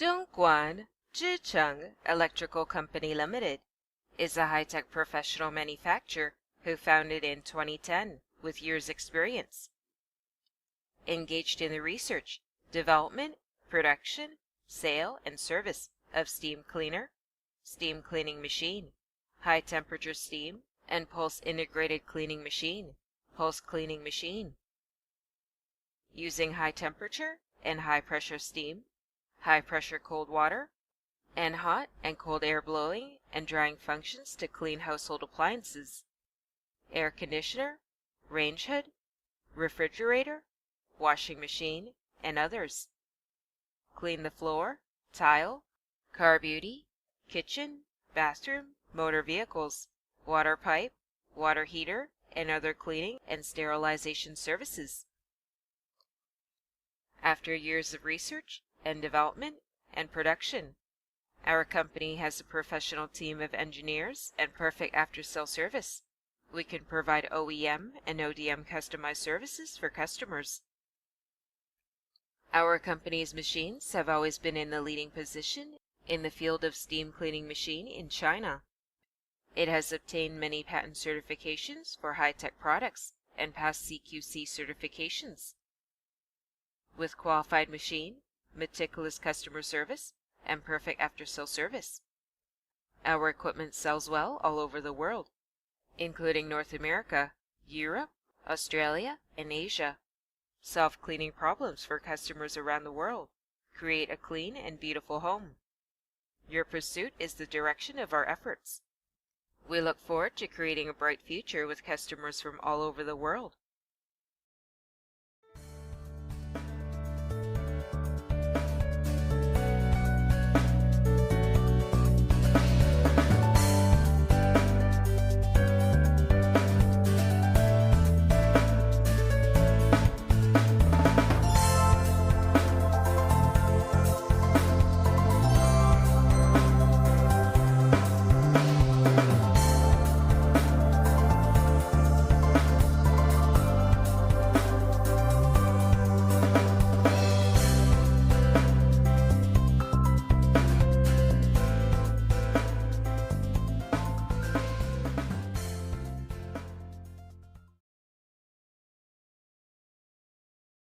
Dongguan Zhicheng Electrical Company Limited is a high-tech professional manufacturer who founded in 2010 with years' experience. Engaged in the research, development, production, sale, and service of steam cleaner, steam cleaning machine, high-temperature steam, and pulse integrated cleaning machine, pulse cleaning machine. Using high-temperature and high-pressure steam, high-pressure cold water, and hot and cold air blowing and drying functions to clean household appliances, air conditioner, range hood, refrigerator, washing machine, and others. Clean the floor, tile, car beauty, kitchen, bathroom, motor vehicles, water pipe, water heater, and other cleaning and sterilization services. After years of research and development and production, our company has a professional team of engineers and perfect after-sale service. We can provide OEM and ODM customized services for customers. Our company's machines have always been in the leading position in the field of steam cleaning machine in China. It has obtained many patent certifications for high-tech products and passed CQC certifications. With qualified machine, meticulous customer service, and perfect after-sale service. Our equipment sells well all over the world, including North America, Europe, Australia, and Asia. Solve cleaning problems for customers around the world. Create a clean and beautiful home. Your pursuit is the direction of our efforts. We look forward to creating a bright future with customers from all over the world.